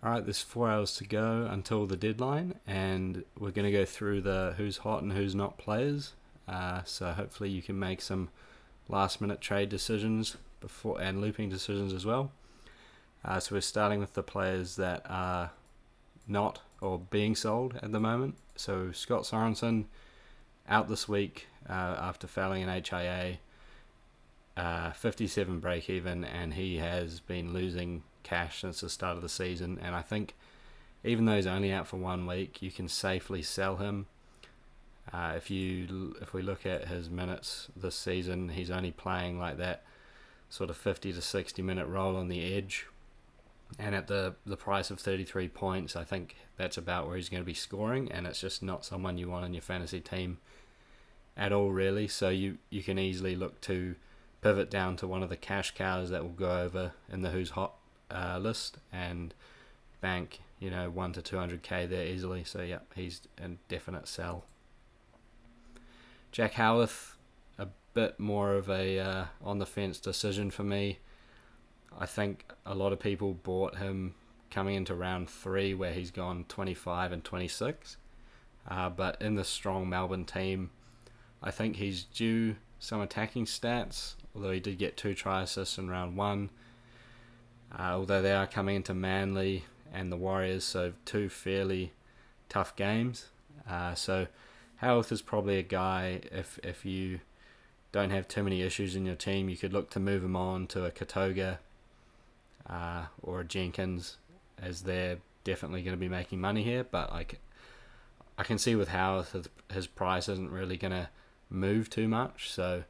All right, there's 4 hours to go until the deadline, and we're going to go through the who's hot and who's not players. So hopefully you can make some last-minute trade decisions before and looping decisions as well. So we're starting with the players that are not or being sold at the moment. So Scott Sorensen out this week after failing an HIA, 57 break even, and he has been losing cash since the start of the season. And I think even though he's only out for 1 week, you can safely sell him. If we look at his minutes this season, he's only playing like that sort of 50 to 60 minute role on the edge, and at the price of 33 points, I think that's about where he's going to be scoring, and it's just not someone you want on your fantasy team at all, really. So you can easily look to pivot down to one of the cash cows that will go over in the who's hot list and bank 1 to 200k there easily. So yeah, he's a definite sell. Jack Howarth, a bit more of a on the fence decision for me. I think a lot of people bought him coming into round 3 where he's gone 25 and 26. But in the strong Melbourne team, I think he's due some attacking stats, although he did get 2 try assists in round 1. Although they are coming into Manly and the Warriors, so 2 fairly tough games. So Howarth is probably a guy, if you don't have too many issues in your team, you could look to move him on to a Katoga or a Jenkins, as they're definitely going to be making money here. But I can see with Howarth, his price isn't really going to move too much. So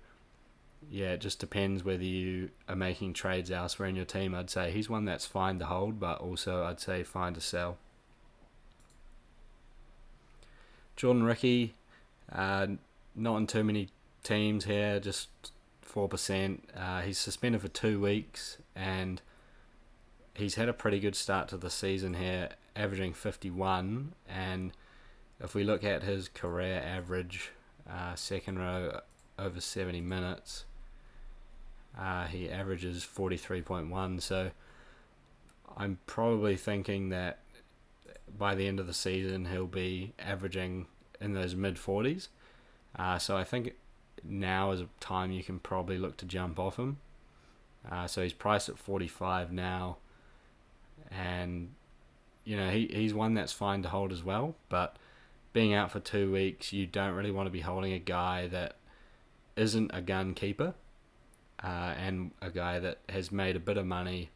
yeah, it just depends whether you are making trades elsewhere in your team. I'd say he's one that's fine to hold, but also I'd say fine to sell. Jordan Ricky, not in too many teams here, just 4%. He's suspended for 2 weeks, and he's had a pretty good start to the season here, averaging 51. And if we look at his career average, second row over 70 minutes, he averages 43.1. So I'm probably thinking that by the end of the season he'll be averaging in those mid-40s. So I think now is a time you can probably look to jump off him. So he's priced at 45 now, and he's one that's fine to hold as well. But being out for 2 weeks, you don't really want to be holding a guy that isn't a gun keeper, and a guy that has made a bit of money.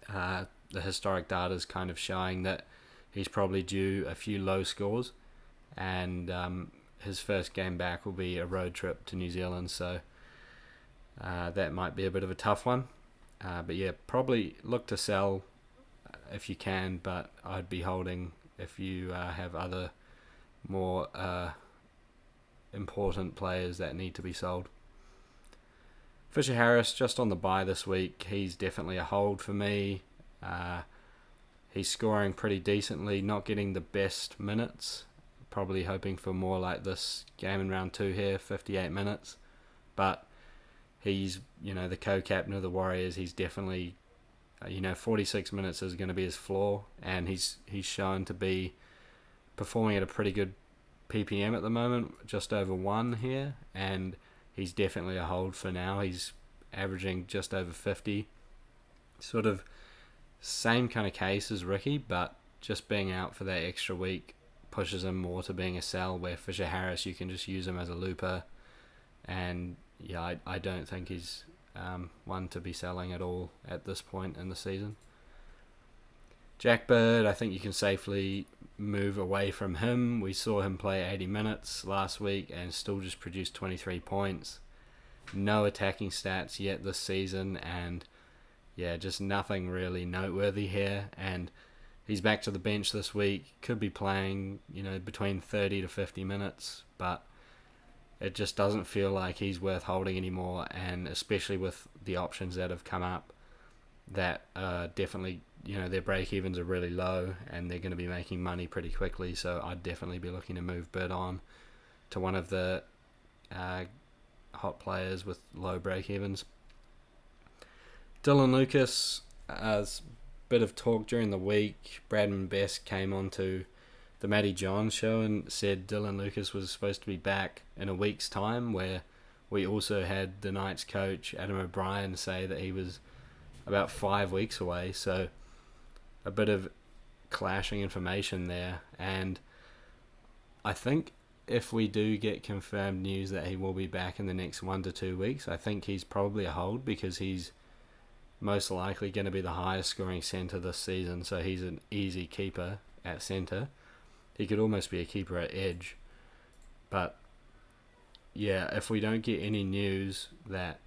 The historic data is kind of showing that he's probably due a few low scores, and his first game back will be a road trip to New Zealand, so that might be a bit of a tough one. But yeah, probably look to sell if you can, but I'd be holding if you have other more important players that need to be sold. Fisher Harris, just on the bye this week, he's definitely a hold for me. He's scoring pretty decently, not getting the best minutes. Probably hoping for more like this game in round 2 here, 58 minutes. But he's, the co-captain of the Warriors. He's definitely, 46 minutes is going to be his floor, and he's shown to be performing at a pretty good PPM at the moment, just over 1 here, and he's definitely a hold for now. He's averaging just over 50. Sort of same kind of case as Ricky, but just being out for that extra week pushes him more to being a sell, where Fisher Harris, you can just use him as a looper. And yeah, I don't think he's one to be selling at all at this point in the season. Jack Bird, I think you can safely move away from him. We saw him play 80 minutes last week and still just produced 23 points. No attacking stats yet this season, and yeah, just nothing really noteworthy here. And he's back to the bench this week. Could be playing, between 30 to 50 minutes, but it just doesn't feel like he's worth holding anymore. And especially with the options that have come up, that definitely, their break-evens are really low and they're going to be making money pretty quickly. So I'd definitely be looking to move Bird on to one of the hot players with low break-evens. Dylan Lucas has bit of talk during the week. Bradman Best came onto the Matty Johns show and said Dylan Lucas was supposed to be back in a week's time, where we also had the Knights coach Adam O'Brien say that he was about 5 weeks away. So a bit of clashing information there, and I think if we do get confirmed news that he will be back in the next 1 to 2 weeks, I think he's probably a hold, because he's most likely going to be the highest scoring centre this season, so he's an easy keeper at centre. He could almost be a keeper at edge. But yeah, if we don't get any news that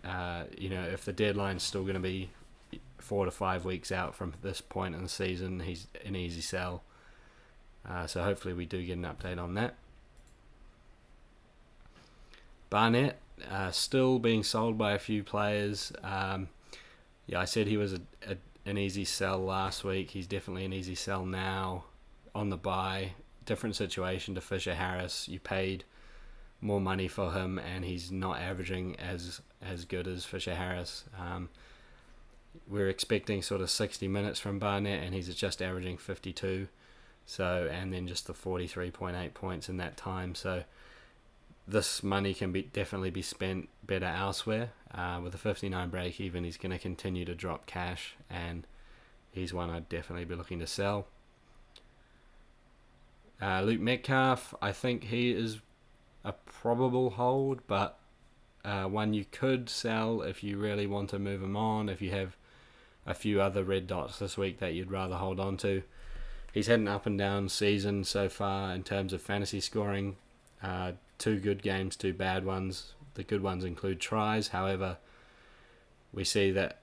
if the deadline's still going to be 4 to 5 weeks out from this point in the season, he's an easy sell. So hopefully we do get an update on that. Barnett, still being sold by a few players. I said he was an easy sell last week. He's definitely an easy sell now on the buy. Different situation to Fisher Harris. You paid more money for him, and he's not averaging as good as Fisher Harris. We're expecting sort of 60 minutes from Barnett, and he's just averaging 52. So, and then just the 43.8 points in that time. So this money can definitely be spent better elsewhere. With a 59 break even, he's going to continue to drop cash, and he's one I'd definitely be looking to sell. Luke Metcalf, I think he is a probable hold, but one you could sell if you really want to move him on, if you have a few other red dots this week that you'd rather hold on to. He's had an up and down season so far in terms of fantasy scoring. 2 good games, 2 bad ones. The good ones include tries. However, we see that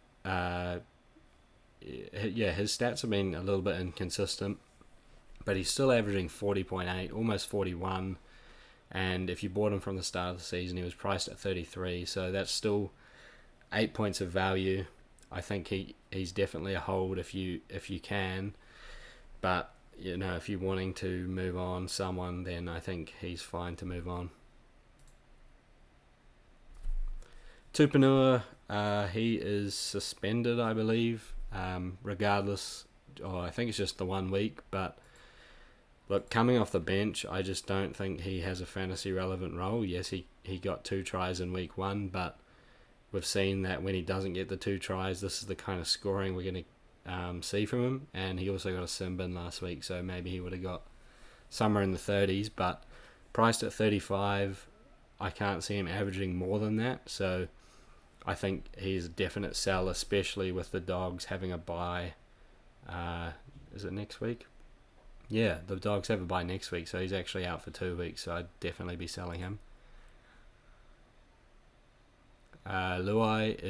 his stats have been a little bit inconsistent, but he's still averaging 40.8, almost 41. And if you bought him from the start of the season, he was priced at 33, so that's still 8 points of value. I think he's definitely a hold if you can. But, if you're wanting to move on someone, then I think he's fine to move on. Tupanua, he is suspended, I believe, regardless. I think it's just the 1 week. But, look, coming off the bench, I just don't think he has a fantasy relevant role. Yes, he got 2 tries in week 1, but we've seen that when he doesn't get the 2 tries, this is the kind of scoring we're going to see from him. And he also got a sin bin last week, so maybe he would have got somewhere in the 30s, but priced at 35, I can't see him averaging more than that. So I think he's a definite sell, especially with the Dogs having a bye. Is it next week? Yeah, the Dogs have a bye next week, so he's actually out for 2 weeks, so I'd definitely be selling him. Luai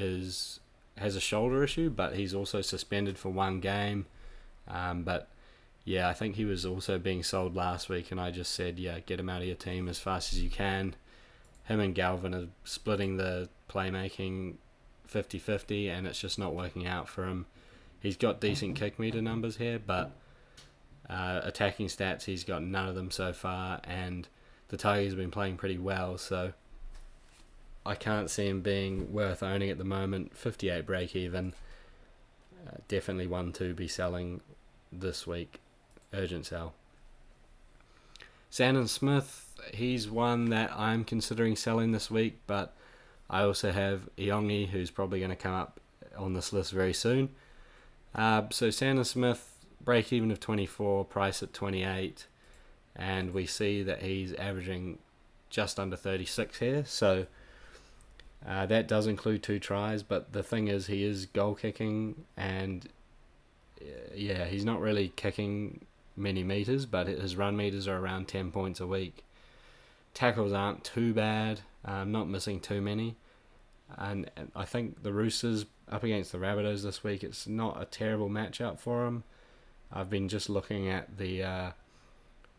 has a shoulder issue, but he's also suspended for 1 game. But yeah, I think he was also being sold last week, and I just said, get him out of your team as fast as you can. Him and Galvin are splitting the playmaking 50-50, and it's just not working out for him. He's got decent kick meter numbers here, but attacking stats, he's got none of them so far, and the Tigers have been playing pretty well, so I can't see him being worth owning at the moment. 58 break even. Definitely one to be selling this week. Urgent sell. Sandon Smith, he's one that I'm considering selling this week, but I also have Iongi, who's probably going to come up on this list very soon. So Sandon Smith, break even of 24, price at 28, and we see that he's averaging just under 36 here, so that does include 2 tries, but the thing is he is goal kicking, and he's not really kicking many meters, but his run meters are around 10 points a week. Tackles aren't too bad, not missing too many, and I think the Roosters up against the Rabbitohs this week, it's not a terrible matchup for him. I've been just looking at the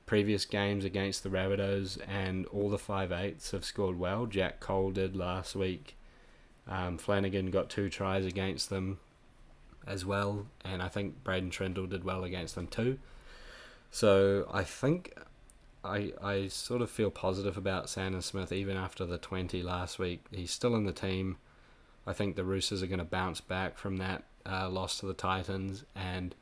previous games against the Rabbitohs, and all the 5/8s have scored well. Jack Cole did last week. Flanagan got 2 tries against them as well, and I think Braden Trindle did well against them too. So I think I sort of feel positive about Sandon Smith even after the 20 last week. He's still in the team. I think the Roosters are going to bounce back from that lost to the Titans, and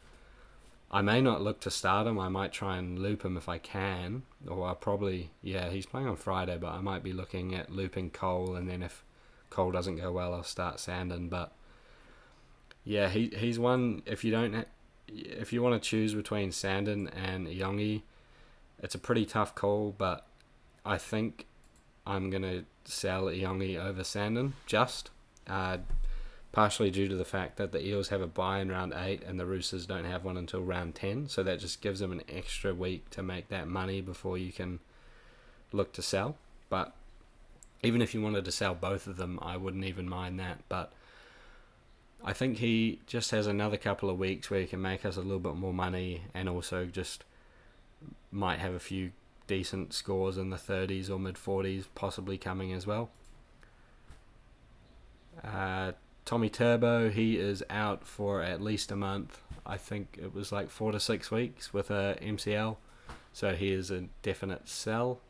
I may not look to start him. I might try and loop him if I can, or I'll probably, he's playing on Friday, but I might be looking at looping Cole, and then if Cole doesn't go well, I'll start Sandon. But yeah, he's one. If you want to choose between Sandon and Iongi, it's a pretty tough call, but I think I'm gonna sell Iongi over Sandon, partially due to the fact that the Eels have a bye in round 8 and the Roosters don't have one until round 10, so that just gives them an extra week to make that money before you can look to sell. But even if you wanted to sell both of them, I wouldn't even mind that. But I think he just has another couple of weeks where he can make us a little bit more money, and also just might have a few decent scores in the 30s or mid 40s possibly coming as well. Tommy Turbo, he is out for at least a month. I think it was like 4 to 6 weeks with a MCL, so he is a definite sell.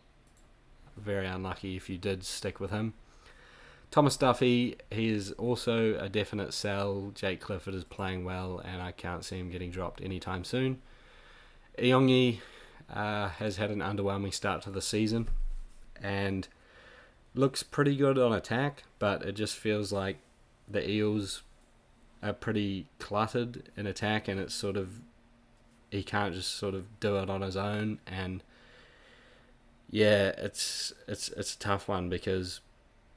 Very unlucky if you did stick with him. Thomas Duffy, he is also a definite sell. Jake Clifford is playing well, and I can't see him getting dropped anytime soon. Iongi has had an underwhelming start to the season and looks pretty good on attack, but it just feels like the Eels are pretty cluttered in attack, and it's sort of, he can't just sort of do it on his own. And yeah, it's a tough one, because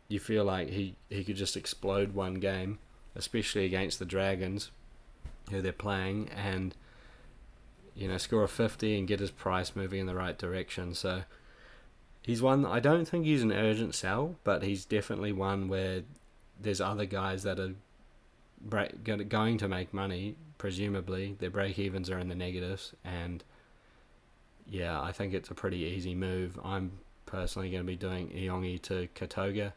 you feel like he could just explode one game, especially against the Dragons, who they're playing, and score a 50 and get his price moving in the right direction. So he's one, I don't think he's an urgent sell, but he's definitely one where there's other guys that are going to make money, presumably. Their break-evens are in the negatives, and yeah, I think it's a pretty easy move. I'm personally going to be doing Iongi to Katoga,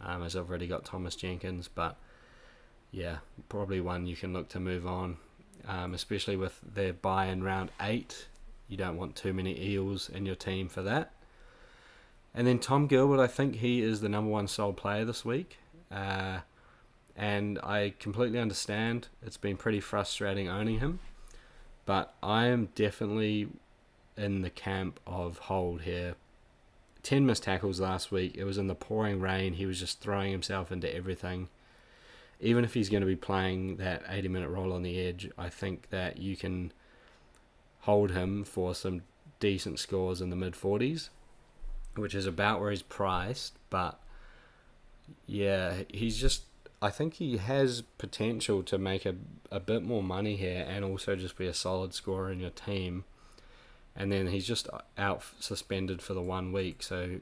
as I've already got Thomas Jenkins, but yeah, probably one you can look to move on, especially with their bye in round 8. You don't want too many Eels in your team for that. And then Tom Gilbert, I think he is the number one sold player this week. And I completely understand. It's been pretty frustrating owning him. But I am definitely in the camp of hold here. 10 missed tackles last week. It was in the pouring rain. He was just throwing himself into everything. Even if he's going to be playing that 80-minute role on the edge, I think that you can hold him for some decent scores in the mid-40s, which is about where he's priced. But yeah, he's just, I think he has potential to make a bit more money here, and also just be a solid scorer in your team. And then he's just out suspended for the 1 week, so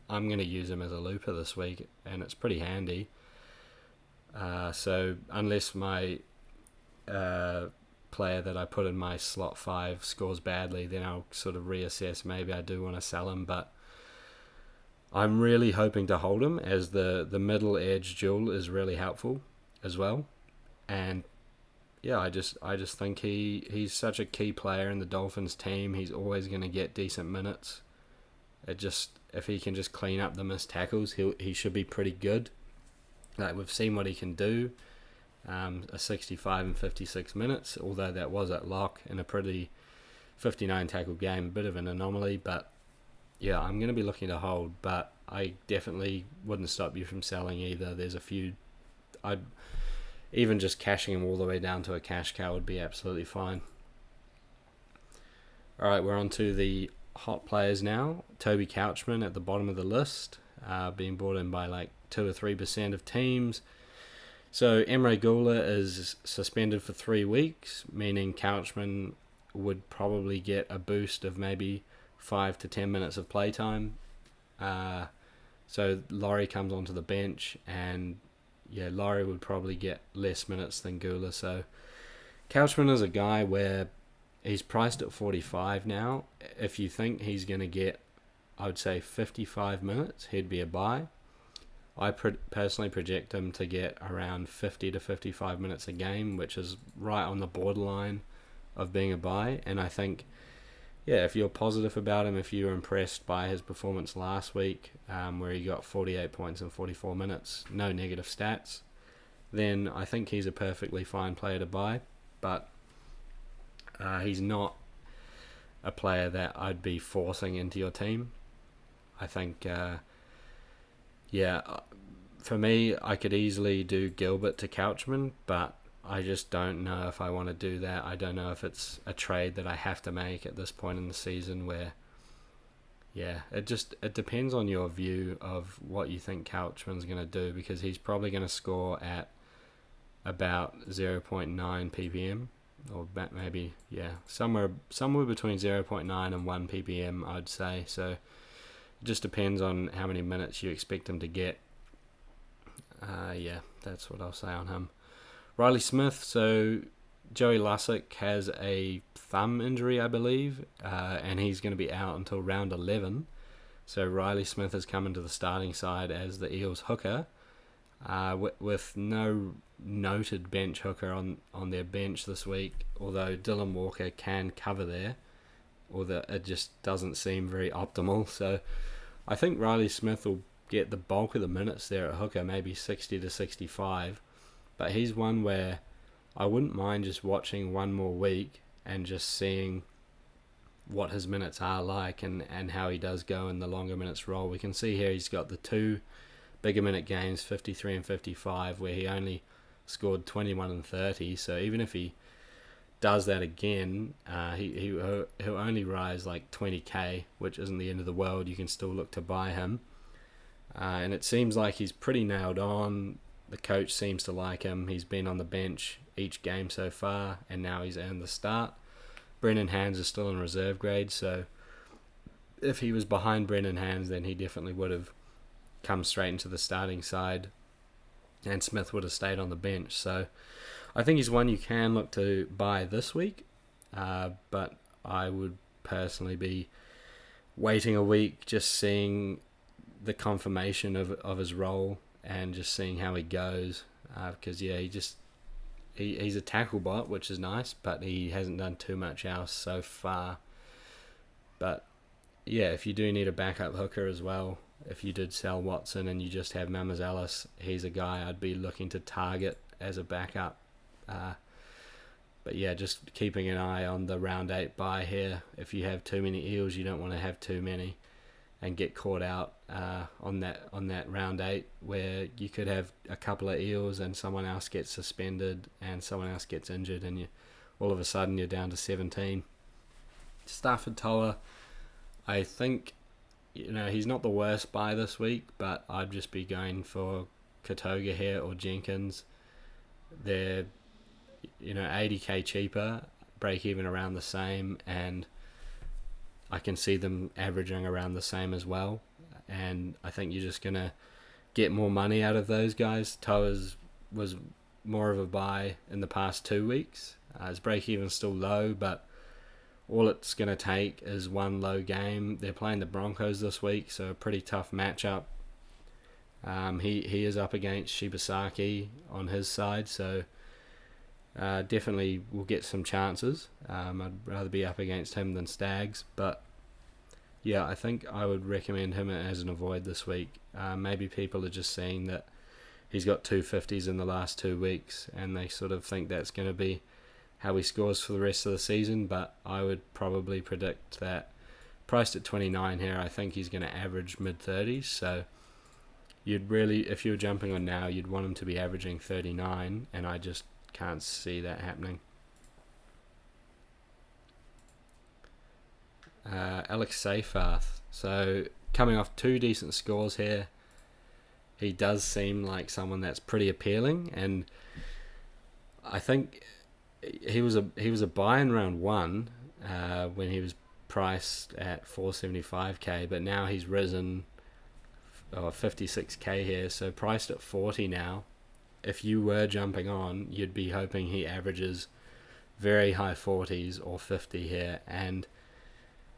I'm going to use him as a looper this week, and it's pretty handy. So unless my player that I put in my slot 5 scores badly, then I'll sort of reassess. Maybe I do want to sell him, but I'm really hoping to hold him, as the middle edge duel is really helpful as well. And yeah, I just think he's such a key player in the Dolphins team. He's always going to get decent minutes. If he can just clean up the missed tackles, he should be pretty good. Like, we've seen what he can do, a 65 and 56 minutes, although that was at lock in a pretty 59 tackle game, a bit of an anomaly. But yeah, I'm going to be looking to hold, but I definitely wouldn't stop you from selling either. There's a few, even just cashing him all the way down to a cash cow would be absolutely fine. Alright, we're on to the hot players now. Toby Couchman at the bottom of the list, being brought in by like 2 or 3% of teams. So Emre Gula is suspended for 3 weeks, meaning Couchman would probably get a boost of maybe 5 to 10 minutes of playtime. So Laurie comes onto the bench, and yeah, Laurie would probably get less minutes than Gula. So Couchman is a guy where he's priced at 45 now. If you think he's going to get, I would say, 55 minutes, he'd be a buy. I personally project him to get around 50 to 55 minutes a game, which is right on the borderline of being a buy. And I think, yeah, if you're positive about him, if you're impressed by his performance last week, where he got 48 points in 44 minutes, no negative stats, then I think he's a perfectly fine player to buy. But he's not a player that I'd be forcing into your team. I think, for me, I could easily do Gilbert to Couchman, but I just don't know if I want to do that. I don't know if it's a trade that I have to make at this point in the season where, it depends on your view of what you think Couchman's going to do, because he's probably going to score at about 0.9 ppm, or maybe, somewhere between 0.9 and 1 ppm, I'd say. So it just depends on how many minutes you expect him to get. That's what I'll say on him. Riley Smith, so Joey Lussick has a thumb injury, I believe, and he's going to be out until round 11. So Riley Smith has come into the starting side as the Eels hooker, with no noted bench hooker on their bench this week, although Dylan Walker can cover there, although it just doesn't seem very optimal. So I think Riley Smith will get the bulk of the minutes there at hooker, maybe 60 to 65, but he's one where I wouldn't mind just watching one more week and just seeing what his minutes are like and how he does go in the longer minutes role. We can see here he's got the two bigger minute games, 53 and 55, where he only scored 21 and 30, so even if he does that again, he'll only rise like 20k, which isn't the end of the world. You can still look to buy him. And it seems like he's pretty nailed on. The coach seems to like him. He's been on the bench each game so far, and now he's earned the start. Brendan Hands is still in reserve grade, so if he was behind Brendan Hands, then he definitely would have come straight into the starting side, and Smith would have stayed on the bench. So I think he's one you can look to buy this week, but I would personally be waiting a week, just seeing the confirmation of his role and just seeing how he goes, because he's a tackle bot, which is nice, but he hasn't done too much else so far. But if you do need a backup hooker as well, if you did sell Watson and you just have Mamazalis, he's a guy I'd be looking to target as a backup. But just keeping an eye on the round 8 buy here. If you have too many Eels, you don't want to have too many and get caught out on that round 8, where you could have a couple of Eels and someone else gets suspended and someone else gets injured, and all of a sudden you're down to 17. Stafford Toa, I think he's not the worst buy this week, but I'd just be going for Katoga here or Jenkins. They're 80k cheaper, break even around the same, and I can see them averaging around the same as well, and I think you're just going to get more money out of those guys. Toa's was more of a buy in the past 2 weeks. His break-even's still low, but all it's going to take is one low game. They're playing the Broncos this week, so a pretty tough matchup. He is up against Shibasaki on his side, so definitely will get some chances. I'd rather be up against him than Stags, but I think I would recommend him as an avoid this week. Maybe people are just seeing that he's got 250s in the last 2 weeks and they sort of think that's going to be how he scores for the rest of the season, but I would probably predict that, priced at 29 here, I think he's going to average mid-30s, so you'd really, if you were jumping on now, you'd want him to be averaging 39, and I just can't see that happening. Alex Seyfarth, so coming off 2 decent scores here, he does seem like someone that's pretty appealing, and I think he was a buy in round 1 when he was priced at 475k, but now he's risen 56k here, so priced at 40 now. If you were jumping on, you'd be hoping he averages very high 40s or 50 here, and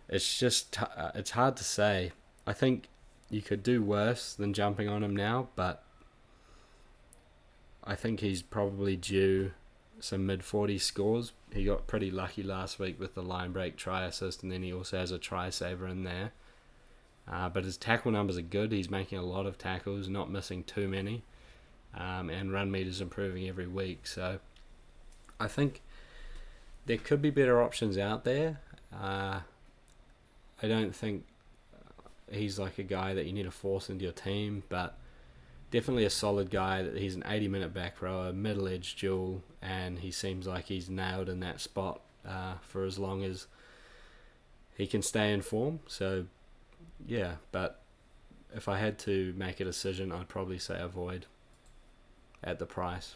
it's just it's hard to say. I think you could do worse than jumping on him now, but I think he's probably due some mid-40s scores. He got pretty lucky last week with the line break try assist, and then he also has a try saver in there. But his tackle numbers are good. He's making a lot of tackles, not missing too many. and run meters improving every week. So I think there could be better options out there. I don't think he's like a guy that you need to force into your team, but definitely a solid guy. That he's an 80-minute back rower, middle edge duel, and he seems like he's nailed in that spot for as long as he can stay in form. So yeah, but if I had to make a decision, I'd probably say avoid at the price.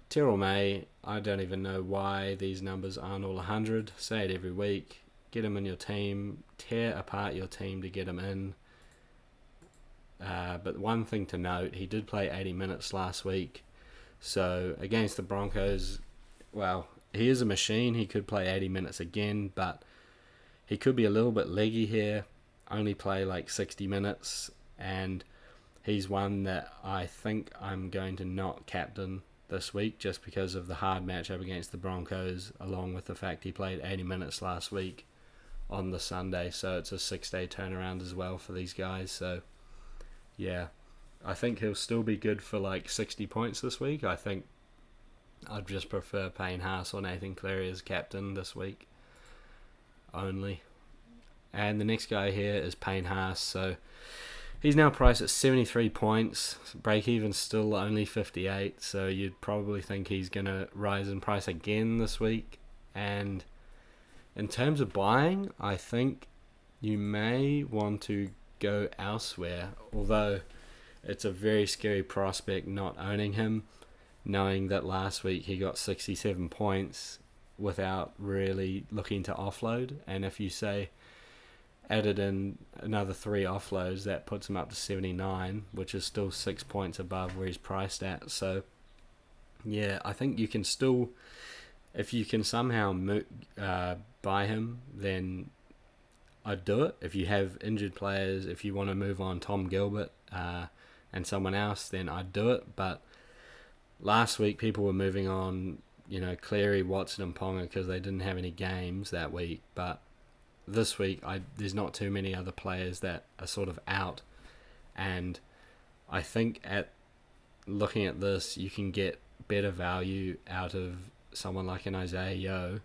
Terrell May, I don't even know why these numbers aren't all 100. Say it every week. Get him in your team. Tear apart your team to get him in. But one thing to note, he did play 80 minutes last week. So against the Broncos, well, he is a machine. He could play 80 minutes again, but he could be a little bit leggy here. Only play like 60 minutes. And he's one that I think I'm going to not captain this week just because of the hard matchup against the Broncos, along with the fact he played 80 minutes last week on the Sunday. So it's a 6-day turnaround as well for these guys. So yeah, I think he'll still be good for like 60 points this week. I think I'd just prefer Payne Haas or Nathan Cleary as captain this week only. And the next guy here is Payne Haas. So he's now priced at 73 points. Break even still only 58. So you'd probably think he's going to rise in price again this week. And in terms of buying, I think you may want to go elsewhere. Although it's a very scary prospect not owning him, knowing that last week he got 67 points without really looking to offload. And if you say added in another 3 offloads, that puts him up to 79, which is still 6 points above where he's priced at. So yeah, I think you can still, if you can somehow buy him, then I'd do it. If you have injured players, if you want to move on Tom Gilbert and someone else, then I'd do it. But last week people were moving on, Cleary, Watson and Ponga because they didn't have any games that week. But this week, there's not too many other players that are sort of out. And I think looking at this, you can get better value out of someone like an Isaiah Yeo,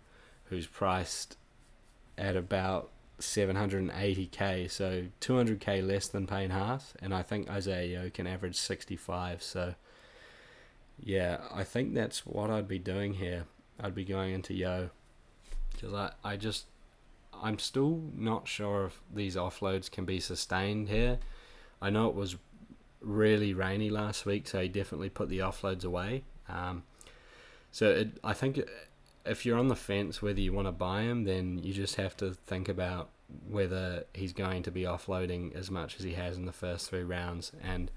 who's priced at about 780k, so 200k less than Payne Haas, and I think Isaiah Yeo can average 65. So yeah, I think that's what I'd be doing here. I'd be going into Yeo because I'm still not sure if these offloads can be sustained here. I know it was really rainy last week, so he definitely put the offloads away. I think if you're on the fence whether you want to buy him, then you just have to think about whether he's going to be offloading as much as he has in the first 3 rounds. And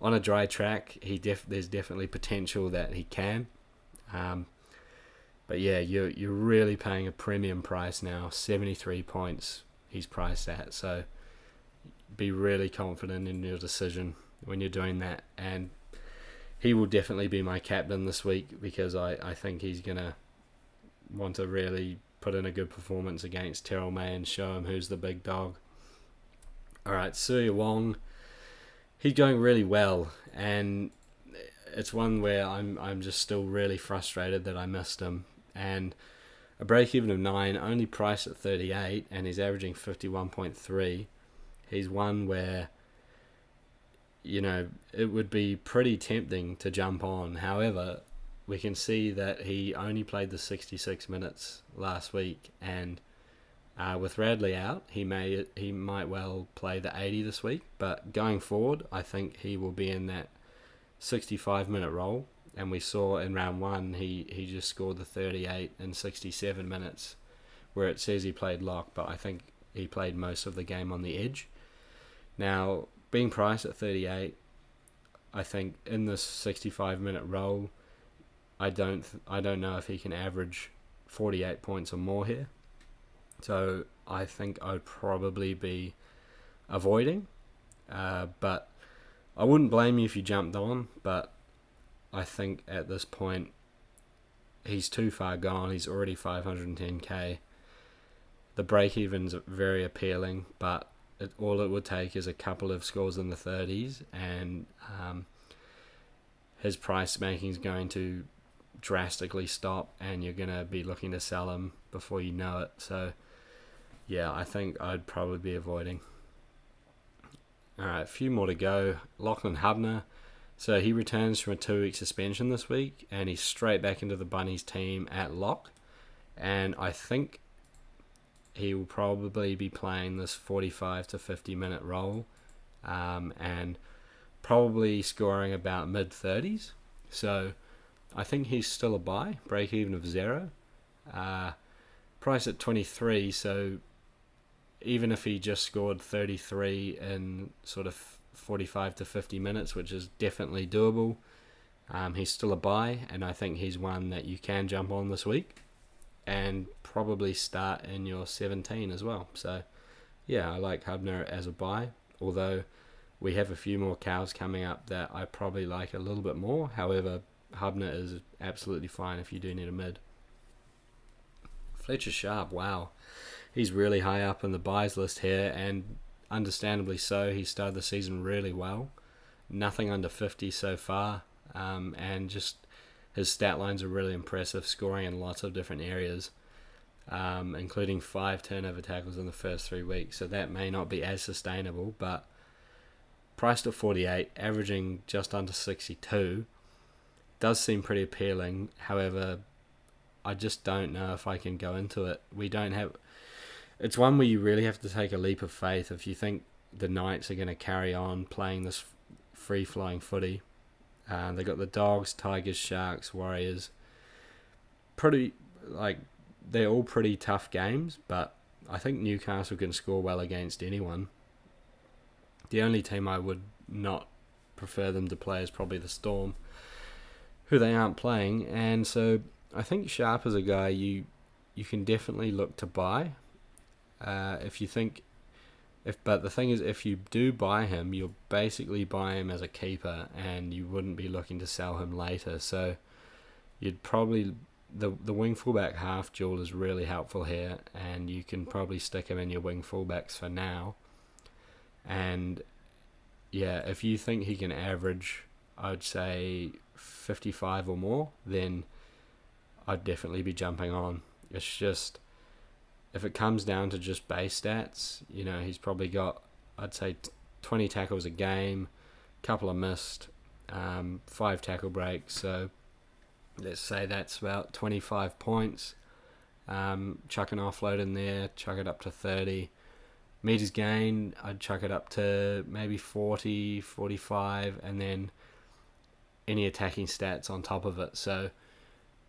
on a dry track, there's definitely potential that he can. But yeah, you're really paying a premium price now. 73 points he's priced at. So be really confident in your decision when you're doing that. And he will definitely be my captain this week because I think he's going to want to really put in a good performance against Terrell May and show him who's the big dog. Alright, Suya Wong. He's going really well. And it's one where I'm just still really frustrated that I missed him. And a break-even of 9, only priced at 38, and he's averaging 51.3. He's one where, it would be pretty tempting to jump on. However, we can see that he only played the 66 minutes last week, and with Radley out, he might well play the 80 this week. But going forward, I think he will be in that 65-minute role. And we saw in round 1, he just scored the 38 in 67 minutes, where it says he played lock, but I think he played most of the game on the edge. Now, being priced at 38, I think in this 65-minute role, I don't know if he can average 48 points or more here. So I think I'd probably be avoiding. But I wouldn't blame you if you jumped on, but I think at this point he's too far gone. He's already 510k. The break-even's very appealing, but all it would take is a couple of scores in the 30s, and his price making is going to drastically stop, and you're going to be looking to sell him before you know it. So yeah, I think I'd probably be avoiding. Alright, a few more to go. Lachlan Hubner. So he returns from a 2-week suspension this week, and he's straight back into the Bunnies team at lock. And I think he will probably be playing this 45 to 50 minute role, and probably scoring about mid-30s. So I think he's still a buy, break even of 0. Price at 23, so even if he just scored 33 in sort of 45 to 50 minutes, which is definitely doable, he's still a buy, and I think he's one that you can jump on this week and probably start in your 17 as well. So yeah, I like Hubner as a buy, although we have a few more cows coming up that I probably like a little bit more. However, Hubner is absolutely fine if you do need a mid. Fletcher Sharp, wow. He's really high up in the buys list here, and understandably so. He started the season really well. Nothing under 50 so far, and just his stat lines are really impressive, scoring in lots of different areas, including 5 turnover tackles in the first 3 weeks. So that may not be as sustainable, but priced at 48, averaging just under 62, does seem pretty appealing. However, I just don't know if I can go into it. It's one where you really have to take a leap of faith if you think the Knights are going to carry on playing this free-flowing footy. They got the Dogs, Tigers, Sharks, Warriors. They're all pretty tough games, but I think Newcastle can score well against anyone. The only team I would not prefer them to play is probably the Storm, who they aren't playing, and so I think Sharp is a guy you can definitely look to buy. But the thing is, if you do buy him, you'll basically buy him as a keeper, and you wouldn't be looking to sell him later. So you'd probably the wing fullback half duel is really helpful here, and you can probably stick him in your wing fullbacks for now. And yeah, if you think he can average, I'd say 55 or more, then I'd definitely be jumping on. It's just, if it comes down to just base stats, he's probably got, I'd say, 20 tackles a game, couple of missed, 5 tackle breaks. So let's say that's about 25 points. Chuck an offload in there, chuck it up to 30. Meters gained, I'd chuck it up to maybe 40, 45, and then any attacking stats on top of it. So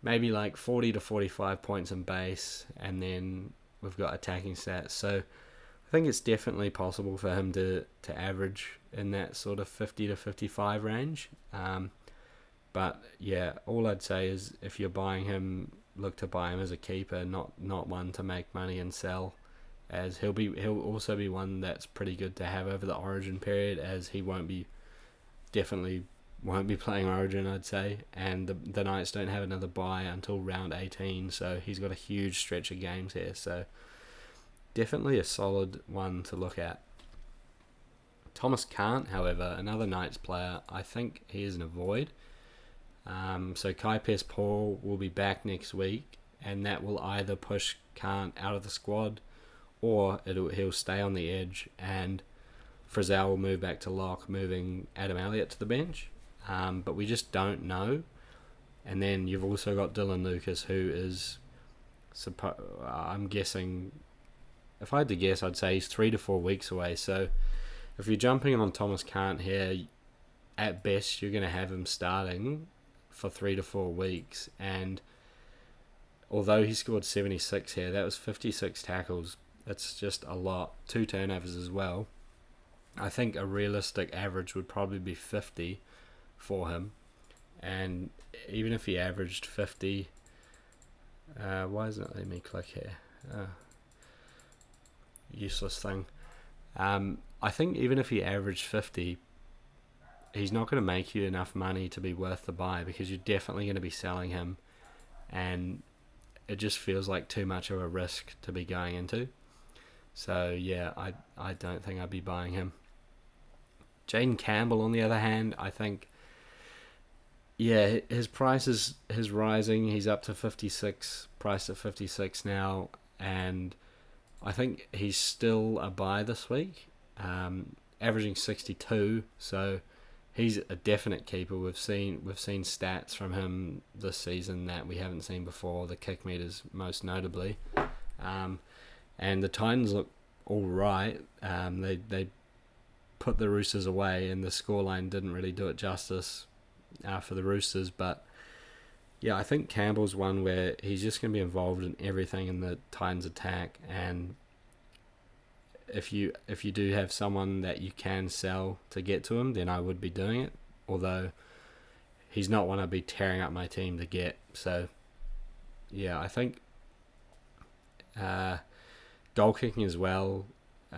maybe like 40 to 45 points in base, and then we've got attacking stats. So I think it's definitely possible for him to average in that sort of 50 to 55 range. But yeah, all I'd say is if you're buying him, look to buy him as a keeper, not one to make money and sell, as he'll also be one that's pretty good to have over the Origin period, as he definitely won't be playing Origin, I'd say, and the Knights don't have another bye until round 18, so he's got a huge stretch of games here, so definitely a solid one to look at. Thomas Kant, however, another Knights player, I think he is an avoid. So Kai Paul will be back next week, and that will either push Kant out of the squad, or he'll stay on the edge, and Frizzell will move back to lock, moving Adam Elliott to the bench. But we just don't know. And then you've also got Dylan Lucas, who is, I'm guessing, if I had to guess, I'd say he's 3 to 4 weeks away. So if you're jumping on Thomas Kant here, at best you're going to have him starting for 3 to 4 weeks. And although he scored 76 here, that was 56 tackles. That's just a lot. 2 turnovers as well. I think a realistic average would probably be 50 for him. And even if he averaged 50, why isn't it letting me click here? Useless thing. I think even if he averaged 50, he's not going to make you enough money to be worth the buy, because you're definitely going to be selling him, and it just feels like too much of a risk to be going into. So yeah, I don't think I'd be buying him. Jaden Campbell, on the other hand, I think Yeah, his price is rising. He's up to 56, priced at 56 now, and I think he's still a buy this week, averaging 62. So he's a definite keeper. We've seen stats from him this season that we haven't seen before. The kick meters most notably, and the Titans look all right. They put the Roosters away, and the scoreline didn't really do it justice for the Roosters. But yeah, I think Campbell's one where he's just going to be involved in everything in the Titans attack, and if you do have someone that you can sell to get to him, then I would be doing it. Although he's not one I'd be tearing up my team to get. So yeah, I think goal kicking as well.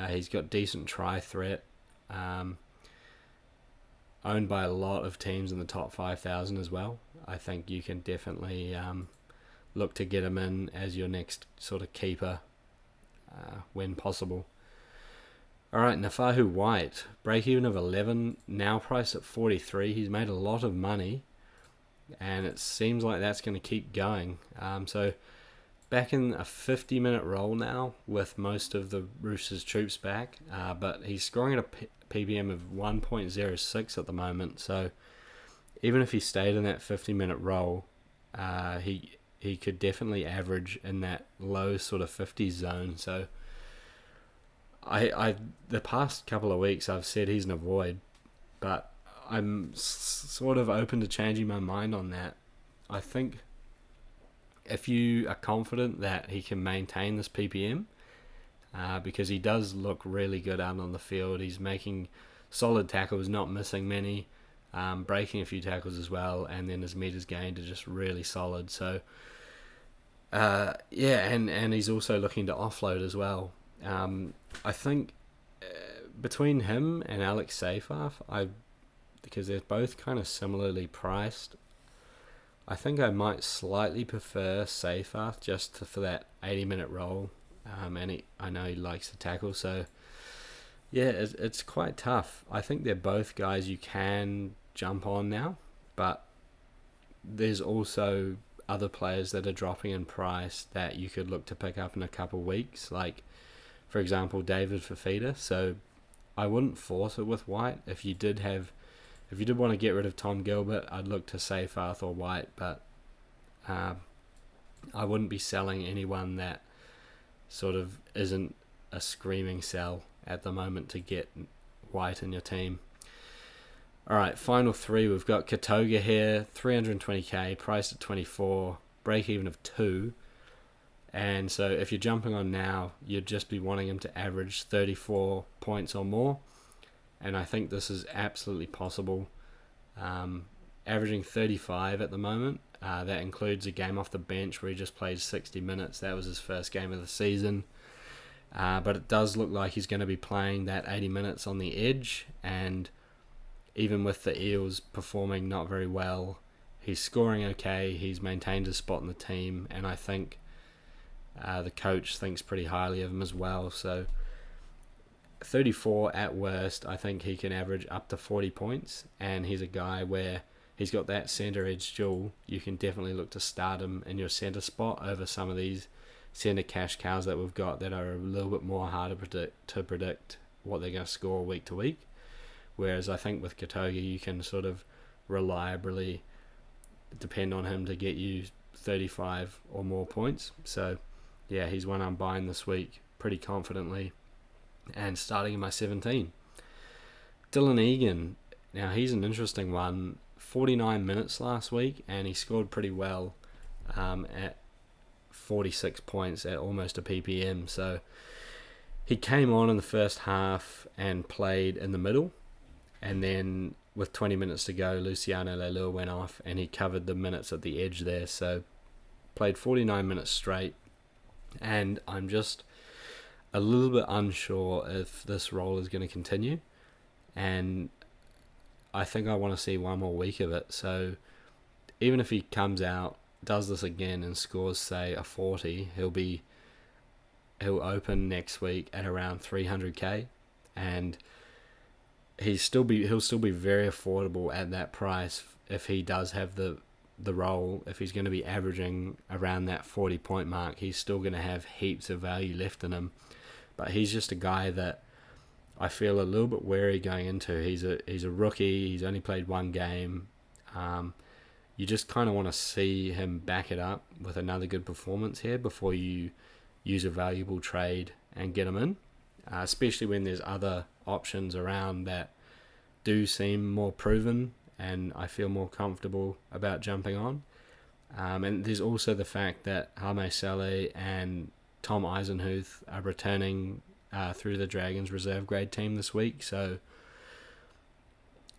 He's got decent try threat. Owned by a lot of teams in the top 5,000 as well. I think you can definitely look to get him in as your next sort of keeper when possible. Alright, Nafahu White, break even of 11, now priced at 43. He's made a lot of money, and it seems like that's going to keep going. So back in a 50-minute role now with most of the Roosters troops back, but he's scoring at a PPM of 1.06 at the moment. So even if he stayed in that 50-minute role, he could definitely average in that low sort of 50s zone. So I the past couple of weeks I've said he's an avoid, but I'm sort of open to changing my mind on that. I think if you are confident that he can maintain this PPM, because he does look really good out on the field. He's making solid tackles, not missing many, breaking a few tackles as well, and then his meters gained are just really solid. So, and he's also looking to offload as well. I think between him and Alex Seyfarth, because they're both kind of similarly priced, I think I might slightly prefer Seyfarth just for that 80-minute role. And I know he likes to tackle, so yeah, it's quite tough. I think they're both guys you can jump on now, but there's also other players that are dropping in price that you could look to pick up in a couple of weeks, like, for example, David Fafita. So I wouldn't force it with White. If you did want to get rid of Tom Gilbert, I'd look to Seyfarth or White, but I wouldn't be selling anyone that sort of isn't a screaming sell at the moment to get White in your team. Alright, final three. We've got Katoga here, 320k, priced at 24, break even of 2. And so if you're jumping on now, you'd just be wanting him to average 34 points or more. And I think this is absolutely possible. Averaging 35 at the moment. That includes a game off the bench where he just played 60 minutes. That was his first game of the season. But it does look like he's going to be playing that 80 minutes on the edge. And even with the Eels performing not very well, he's scoring okay. He's maintained his spot in the team. And I think the coach thinks pretty highly of him as well. So 34 at worst, I think he can average up to 40 points. And he's a guy where he's got that centre edge duel. You can definitely look to start him in your centre spot over some of these centre cash cows that we've got that are a little bit more hard to predict what they're going to score week to week. Whereas I think with Katoga, you can sort of reliably depend on him to get you 35 or more points. So yeah, he's one I'm buying this week pretty confidently and starting in my 17. Dylan Egan, now he's an interesting one. 49 minutes last week, and he scored pretty well at 46 points at almost a PPM. So he came on in the first half and played in the middle, and then with 20 minutes to go, Luciano Leilua went off and he covered the minutes at the edge there. So played 49 minutes straight, and I'm just a little bit unsure if this role is going to continue, and I think I want to see one more week of it. So even if he comes out, does this again and scores, say, a 40, he'll open next week at around 300k, and he'll still be very affordable at that price if he does have the role. If he's going to be averaging around that 40-point mark, he's still going to have heaps of value left in him. But he's just a guy that I feel a little bit wary going into. He's a rookie. He's only played one game. You just kind of want to see him back it up with another good performance here before you use a valuable trade and get him in, especially when there's other options around that do seem more proven and I feel more comfortable about jumping on. And there's also the fact that Jaime Saleh and Tom Eisenhuth are returning through the Dragons reserve grade team this week, so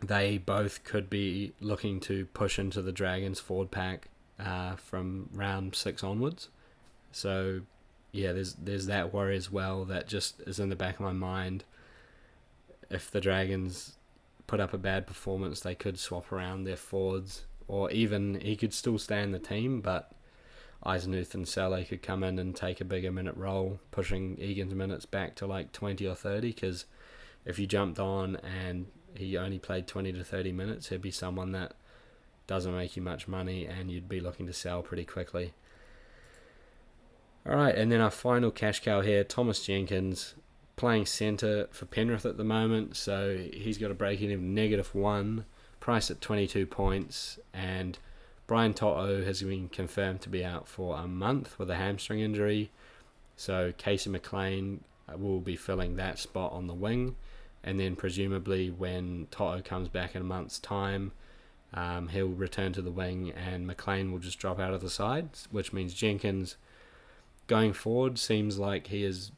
they both could be looking to push into the Dragons forward pack from round 6 onwards. So yeah, there's that worry as well that just is in the back of my mind. If the Dragons put up a bad performance, they could swap around their forwards, or even he could still stay in the team, but Eisenhuth and Saleh could come in and take a bigger minute role, pushing Egan's minutes back to like 20 or 30, because if you jumped on and he only played 20 to 30 minutes, he'd be someone that doesn't make you much money and you'd be looking to sell pretty quickly. Alright, and then our final cash cow here, Thomas Jenkins, playing centre for Penrith at the moment, so he's got a break-in of -1, price at 22 points, and Brian To'o has been confirmed to be out for a month with a hamstring injury, so Casey McLean will be filling that spot on the wing, and then presumably when To'o comes back in a month's time, he'll return to the wing and McLean will just drop out of the side, which means Jenkins going forward seems like he is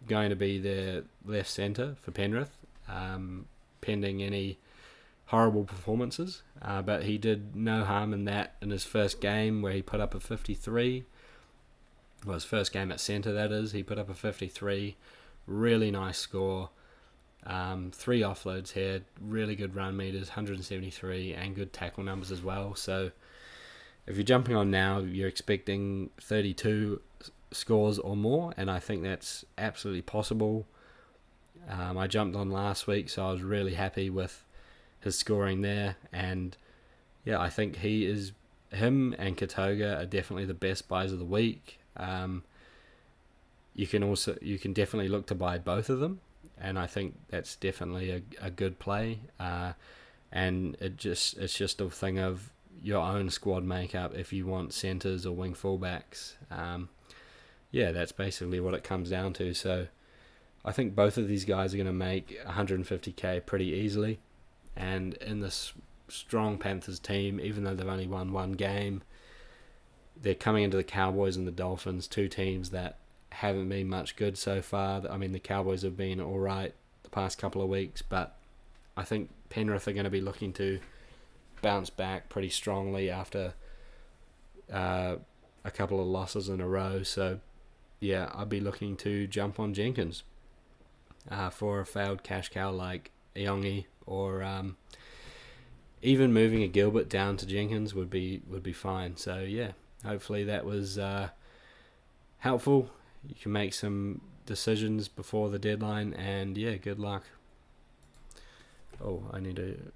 going to be their left centre for Penrith, pending any horrible performances, but he did no harm in that in his first game where he put up a 53. Well, his first game at centre, that is. He put up a 53. Really nice score. 3 offloads here, really good run meters, 173, and good tackle numbers as well. So if you're jumping on now, you're expecting 32 scores or more, and I think that's absolutely possible. I jumped on last week, so I was really happy with his scoring there, and yeah, I think him and Katoga are definitely the best buys of the week. You can definitely look to buy both of them, and I think that's definitely a good play. And it's just a thing of your own squad makeup if you want centres or wing fullbacks. Yeah, that's basically what it comes down to. So I think both of these guys are going to make 150k pretty easily. And in this strong Panthers team, even though they've only won one game, they're coming into the Cowboys and the Dolphins, 2 teams that haven't been much good so far. I mean, the Cowboys have been all right the past couple of weeks, but I think Penrith are going to be looking to bounce back pretty strongly after a couple of losses in a row. So yeah, I'd be looking to jump on Jenkins for a failed cash cow like Iongi, or even moving a Gilbert down to Jenkins would be fine. So yeah, hopefully that was helpful. You can make some decisions before the deadline, and yeah, good luck. Oh, I need to